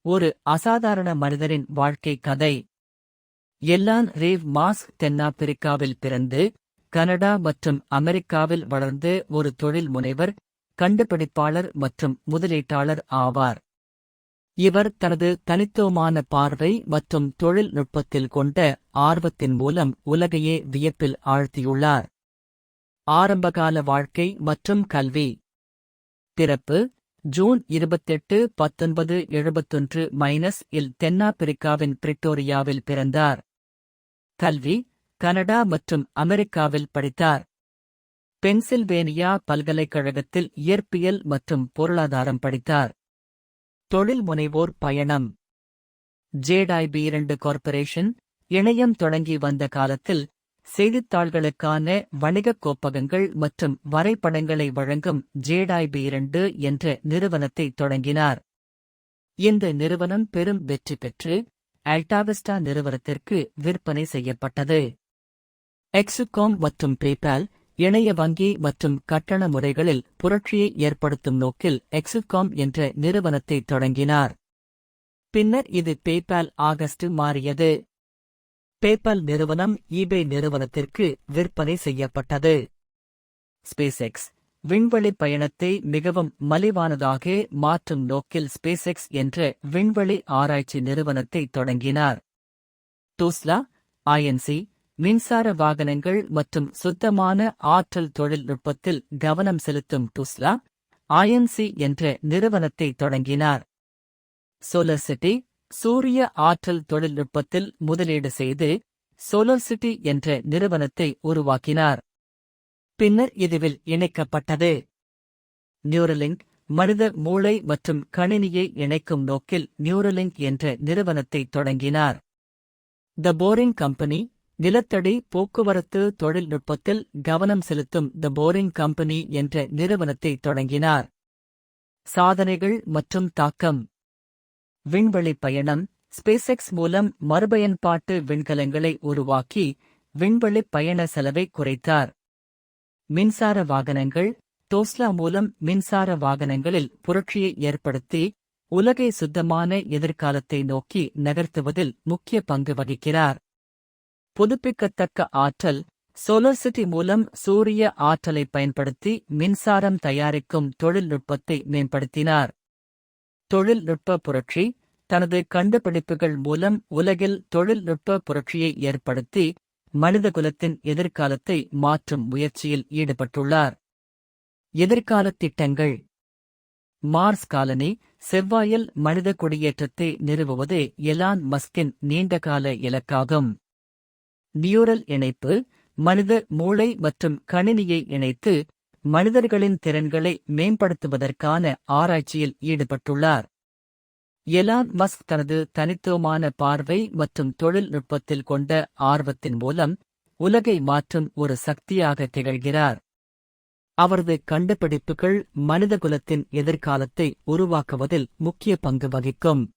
ஒரு அசாதாரண மனிதரின் வாழ்க்கை கதை. எல்லான் ரீவ் மாஸ்க் தென்னாப்பிரிக்காவில் பிறந்து கனடா மற்றும் அமெரிக்காவில் வளர்ந்து ஒரு தொழில் முனைவர், கண்டுபிடிப்பாளர் மற்றும் முதலீட்டாளர் ஆவார். இவர் தனது தனித்துவமான பார்வை மற்றும் தொழில்நுட்பத்தில் கொண்ட ஆர்வத்தின் மூலம் உலகையே வியப்பில் ஆழ்த்தியுள்ளார். ஆரம்பகால வாழ்க்கை மற்றும் கல்வி. பிறப்பு ஜூன் 28, 1971 இல் தென்னாப்பிரிக்காவின் பிரிட்டோரியாவில் பிறந்தார். கல்வி கனடா மற்றும் அமெரிக்காவில் படித்தார். பென்சில்வேனியா பல்கலைக்கழகத்தில் இயற்பியல் மற்றும் பொருளாதாரம் படித்தார். தொழில் முனைவோர் பயணம். JIB2 கார்ப்பரேஷன் இணையம் தொடங்கி வந்த காலத்தில் செய்தித்தாள்களுக்கான வணிகக் கோப்பகங்கள் மற்றும் வரைபடங்களை வழங்கும் JIB2 என்ற நிறுவனத்தை தொடங்கினார். இந்த நிறுவனம் பெரும் வெற்றி பெற்று அல்டாவிஸ்டா நிறுவனத்திற்கு விற்பனை செய்யப்பட்டது. எக்ஸுகாம் மற்றும் பேபால் இணைய வங்கி மற்றும் கட்டண முறைகளில் புரட்சியை ஏற்படுத்தும் நோக்கில் எக்ஸுகாம் என்ற நிறுவனத்தை தொடங்கினார். பின்னர் இது பேபால் ஆகஸ்ட் மாறியது. பேபால் நிறுவனம் ஈபே நிறுவனத்திற்கு விற்பனை செய்யப்பட்டது. ஸ்பேஸ்எக்ஸ் விண்வெளி பயணத்தை மிகவும் மலிவானதாக மாற்றும் நோக்கில் ஸ்பேஸ்எக்ஸ் என்ற விண்வெளி ஆராய்ச்சி நிறுவனத்தை தொடங்கினார். டெஸ்லா INC மின்சார வாகனங்கள் மற்றும் சுத்தமான ஆற்றல் தொழில்நுட்பத்தில் கவனம் செலுத்தும் டெஸ்லா INC என்ற நிறுவனத்தை தொடங்கினார். சோலர்சிட்டி சூரிய ஆற்றல் தொழில்நுட்பத்தில் முதலீடு செய்து சோலர்சிட்டி என்ற நிறுவனத்தை உருவாக்கினார். பின்னர் இதுவில் இணைக்கப்பட்டது. நியூரலிங்க் மனித மூளை மற்றும் கணினியை இணைக்கும் நோக்கில் நியூரலிங்க் என்ற நிறுவனத்தை தொடங்கினார். த போரிங் கம்பெனி நிலத்தடி போக்குவரத்து தொழில்நுட்பத்தில் கவனம் செலுத்தும் த போரிங் கம்பெனி என்ற நிறுவனத்தை தொடங்கினார். சாதனைகள் மற்றும் தாக்கம். விண்வெளி பயணம் ஸ்பேஸ்எக்ஸ் மூலம் மறுபயன்பாட்டு விண்கலங்களை உருவாக்கி விண்வெளி பயண செலவை குறைத்தார். மின்சார வாகனங்கள் டெஸ்லா மூலம் மின்சார வாகனங்களில் புரட்சியை ஏற்படுத்தி உலகை சுத்தமான எதிர்காலத்தை நோக்கி நகர்த்துவதில் முக்கிய பங்கு வகிக்கிறார். புதுப்பிக்கத்தக்க ஆற்றல் சோலர்சிட்டி மூலம் சூரிய ஆற்றலை பயன்படுத்தி மின்சாரம் தயாரிக்கும் தொழில்நுட்பத்தை மேம்படுத்தினார். தொழில்நுட்ப புரட்சி தனது கண்டுபிடிப்புகள் மூலம் உலகில் தொழில்நுட்ப புரட்சியை ஏற்படுத்தி மனிதகுலத்தின் எதிர்காலத்தை மாற்றும் முயற்சியில் ஈடுபட்டுள்ளார். எதிர்காலத் திட்டங்கள். மார்ஸ் காலனி செவ்வாயில் மனித குடியேற்றத்தை நிறுவுவதே எலான் மஸ்கின் நீண்டகால இலக்காகும். நியூரல் இணைப்பு மனித மூளை மற்றும் கணினியை இணைத்து மனிதர்களின் திறன்களை மேம்படுத்துவதற்கான ஆராய்ச்சியில் ஈடுபட்டுள்ளார். எலான் மஸ்க் தனது தனித்துவமான பார்வை மற்றும் தொழில்நுட்பத்தில் கொண்ட ஆர்வத்தின் மூலம் உலகை மாற்றும் ஒரு சக்தியாக திகழ்கிறார். அவரது கண்டுபிடிப்புகள் மனிதகுலத்தின் எதிர்காலத்தை உருவாக்குவதில் முக்கிய பங்கு வகிக்கும்.